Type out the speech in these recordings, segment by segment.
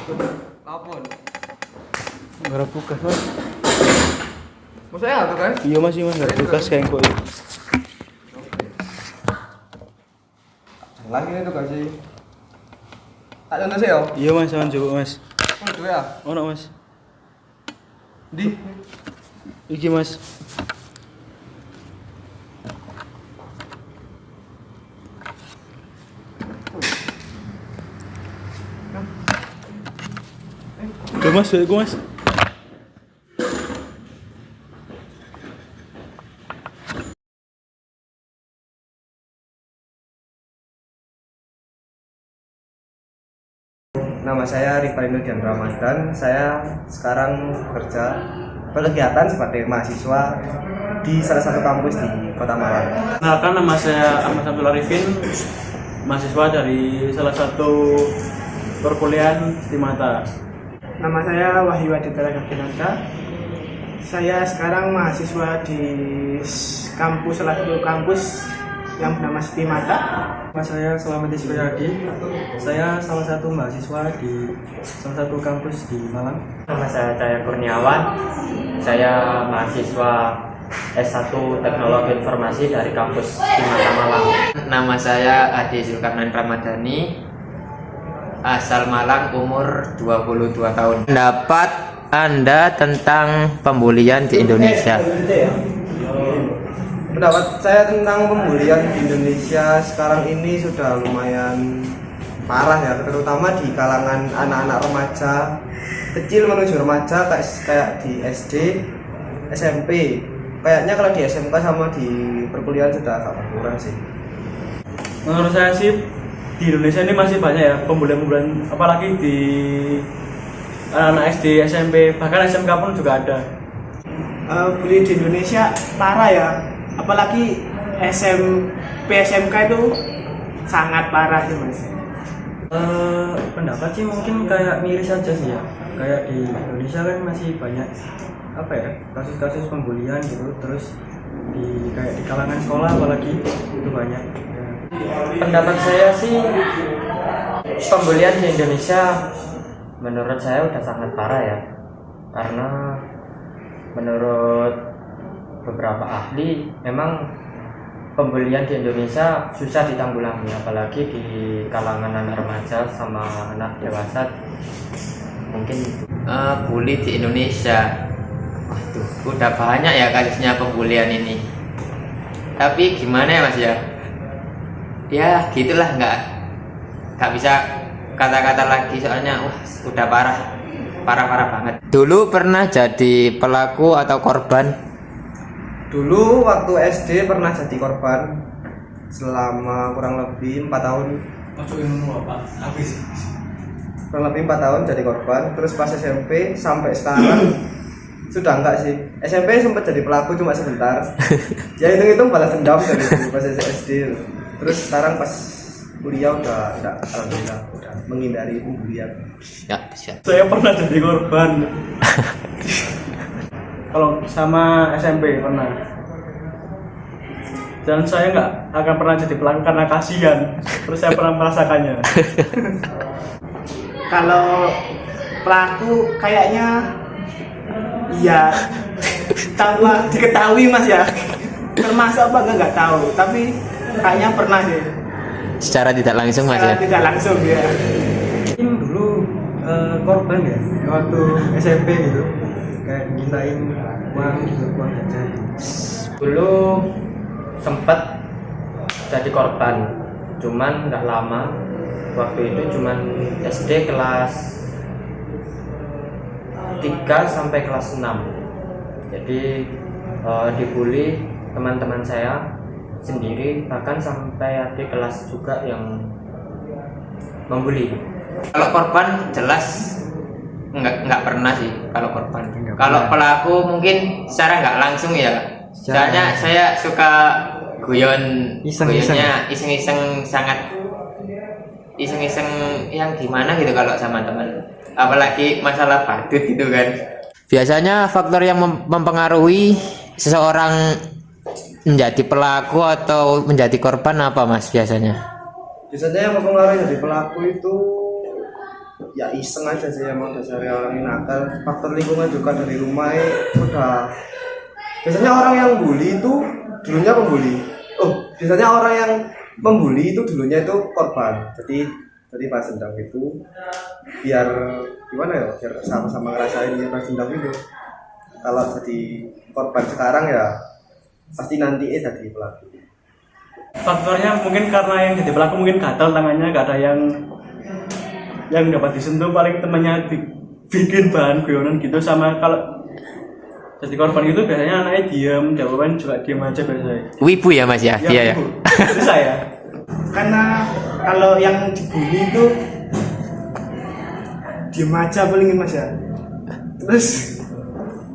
Lapor. Garap tugas mas. Maksudnya apa kan? Iya mas, iya mas, garap tugas kayak kok. Lagi itu kasih. Tak contoh sih yo. Iya mas, jangan coba mas. Oh, itu ya. Ono mas. Di. Iki mas. Tuh mas, aku mas. Nama saya Rivalino Dian Ramadan. Saya sekarang berkegiatan sebagai mahasiswa di salah satu kampus di Kota Malang. Kenalkan, nama saya Ahmad Abdul Arifin, mahasiswa dari salah satu perkuliahan di Mata. Nama saya Wahyu Aditya Gaginanda. Saya sekarang mahasiswa di salah satu kampus yang bernama Stimata. Nama saya Selamat Iswayadi. Saya salah satu mahasiswa di salah satu kampus di Malang. Nama saya Cahaya Kurniawan. Saya mahasiswa S1 Teknologi Informasi dari kampus Timata Malang. Nama saya Adi Zulkarnain Ramadhani. Asal Malang, umur 22 tahun. Pendapat Anda tentang pembulian di Indonesia? Pendapat saya tentang pembulian di Indonesia sekarang ini sudah lumayan parah ya, terutama di kalangan anak-anak remaja kecil menuju remaja kayak di SD, SMP. Kayaknya kalau di SMK sama di perkuliahan sudah agak berkurang sih. Menurut saya sih di Indonesia ini masih banyak ya pembulian-pembulian, apalagi di anak SD, SMP, bahkan SMK pun juga ada. Bully di Indonesia parah ya, apalagi SMP, SMK itu sangat parah sih mas. Pendapat sih mungkin kayak miris saja sih ya. Kayak di Indonesia kan masih banyak apa ya, kasus-kasus pembulian gitu, terus kayak di kalangan sekolah apalagi itu banyak. Pendapat saya sih pembulian di Indonesia menurut saya udah sangat parah ya, karena menurut beberapa ahli memang pembulian di Indonesia susah ditanggulangi, apalagi di kalangan anak remaja sama anak dewasa. Mungkin bully di Indonesia, waduh, udah banyak ya kasusnya pembulian ini. Tapi gimana ya mas ya? Ya gitulah, nggak bisa kata-kata lagi soalnya udah parah banget. Dulu pernah jadi pelaku atau korban? Dulu waktu SD pernah jadi korban selama kurang lebih 4 tahun. Kurang lebih 4 tahun jadi korban. Terus pas SMP sampai sekarang sudah enggak sih. SMP sempat jadi pelaku cuma sebentar. Ya hitung-hitung balas dendam dari pas SD. Terus sekarang pas kuliah udah enggak, alhamdulillah udah menghindari pembulian. Ya bisa. Saya pernah jadi korban. Kalau sama SMP pernah. Dan saya nggak akan pernah jadi pelaku karena kasihan. Terus saya pernah merasakannya. Kalau pelaku kayaknya ya tanpa diketahui mas ya, termasuk apa nggak tahu, tapi kayaknya pernah sih. Secara tidak langsung mas ya? Tidak langsung ya. Mungkin dulu korban ya, waktu SMP gitu, kayak mintain uang gitu, uang jajan. Dulu sempat jadi korban, cuman nggak lama. Waktu itu cuman SD kelas 3 sampai kelas 6. Jadi dibully teman-teman saya sendiri, bahkan sampai ada kelas juga yang membuli. Kalau korban jelas nggak pernah sih kalau korban. Kalau pelaku mungkin secara nggak langsung ya. Soalnya saya suka guyonnya iseng-iseng, sangat iseng-iseng yang gimana gitu kalau sama teman. Apalagi masalah badut gitu kan. Biasanya faktor yang mempengaruhi seseorang menjadi pelaku atau menjadi korban apa mas biasanya? Biasanya yang mempengaruhi jadi pelaku itu ya iseng aja sih, emang dasarnya orang yang nakal. Faktor lingkungan juga dari rumah udah. Biasanya orang yang bully itu dulunya pembuli. Biasanya orang yang membuli itu dulunya itu korban. Jadi pas dendam itu biar gimana ya, biar sama-sama ngerasain ya pas dendam itu. Kalau jadi korban sekarang ya pasti nanti jadi pelaku. Faktornya mungkin karena yang jadi pelaku mungkin gatal tangannya, gak ada yang dapat disentuh, paling temannya bikin bahan guyonan gitu. Sama kalau jadi korban itu biasanya anaknya diam, jawaban juga diam aja biasanya. Wibu ya Mas ya, dia ya. Itu saya. Karena kalau yang dibully itu diem aja paling Mas ya, terus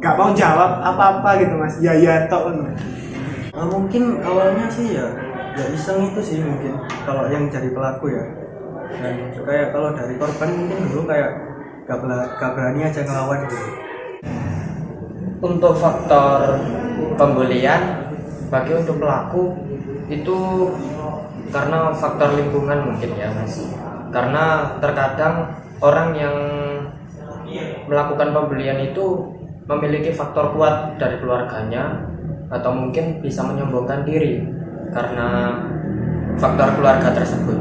nggak mau jawab apa-apa gitu Mas, ya tok kan. Mungkin awalnya sih ya iseng itu sih mungkin kalau yang jadi pelaku ya. Dan kayak kalau dari korban mungkin dulu kayak gak berani aja ngelawan gitu. Untuk faktor pembulian bagi untuk pelaku itu karena faktor lingkungan mungkin ya Mas. Karena terkadang orang yang melakukan pembulian itu memiliki faktor kuat dari keluarganya, atau mungkin bisa menyombongkan diri karena faktor keluarga tersebut.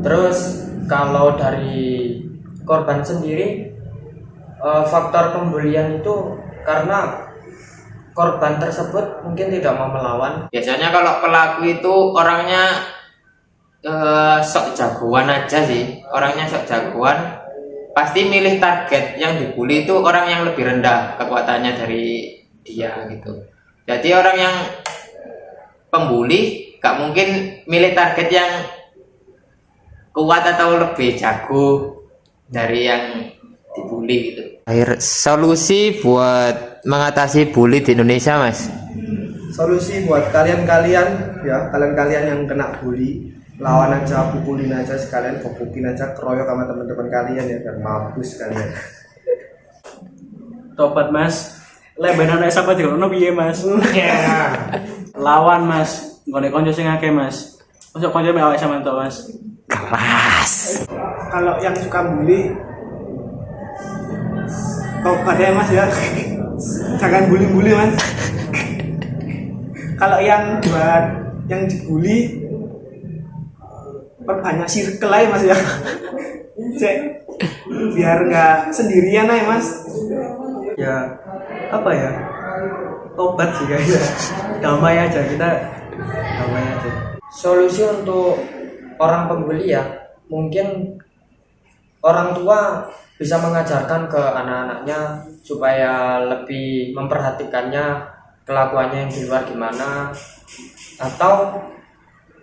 Terus kalau dari korban sendiri, faktor pembulian itu karena korban tersebut mungkin tidak mau melawan. Biasanya kalau pelaku itu orangnya sok jagoan aja sih. Orangnya sok jagoan, pasti milih target yang dibully itu orang yang lebih rendah kekuatannya dari dia gitu. Jadi orang yang pembuli gak mungkin milih target yang kuat atau lebih jago dari yang dibully gitu. Akhir solusi buat mengatasi bully di Indonesia Mas. Solusi buat kalian-kalian yang kena bully, lawan aja, pukulin aja sekalian, gebukin aja, keroyok sama teman-teman kalian ya, biar mampus kalian. Tobat Mas. Lebaran anak sampai dikono piye Mas? Lawan Mas. Ngene konco sing akeh Mas. Masuk konco mek awake sampean to Mas. Kelas. Kalau yang suka bully, tobat ya Mas ya. Jangan bully Mas. Kalau yang buat yang dibully, perbanyak circle aja Mas ya. Cek, biar nggak sendirian aja Mas. Ya apa ya, tobat sih kayaknya. Damai aja, kita damai aja. Solusi untuk orang pembuli ya, mungkin orang tua bisa mengajarkan ke anak-anaknya supaya lebih memperhatikannya, kelakuannya yang di luar gimana. Atau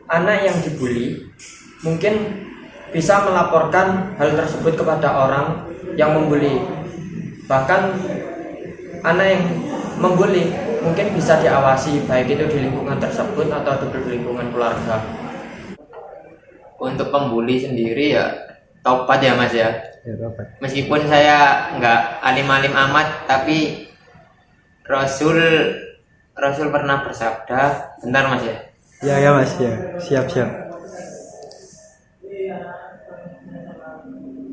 anak yang dibully mungkin bisa melaporkan hal tersebut kepada orang yang membuli. Bahkan anak yang membuli mungkin bisa diawasi, baik itu di lingkungan tersebut atau di lingkungan keluarga. Untuk pembuli sendiri ya tobat ya Mas ya. Tobat. Meskipun saya nggak alim-alim amat, tapi Rasul pernah bersabda, bentar Mas ya. Ya Mas ya, siap.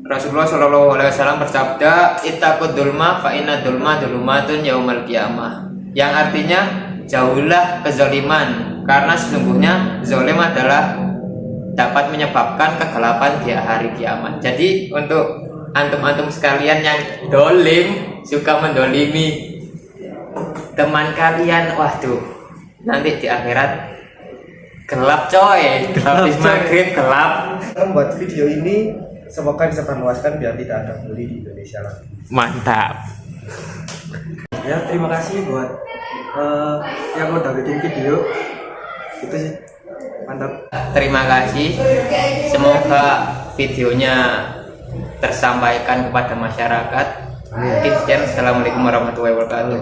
Rasulullah Shallallahu Alaihi Wasallam bersabda, "Ittaqud dzulma fa inna dzulma dzulumatun yaumal qiyamah." Yang artinya jauhilah kezaliman, karena sesungguhnya zalim adalah dapat menyebabkan kegelapan di hari kiamat. Jadi untuk antum-antum sekalian yang dolim, suka mendolimi teman kalian, waduh, nanti di akhirat gelap coy, habis maghrib gelap. Membuat video ini semoga bisa berluaskan biar tidak ada bully di Indonesia lagi. Mantap. Ya terima kasih buat yang udah bikin video. Itu sih, mantap. Terima kasih. Semoga videonya tersampaikan kepada masyarakat. Mungkin sekian. Assalamualaikum warahmatullahi wabarakatuh.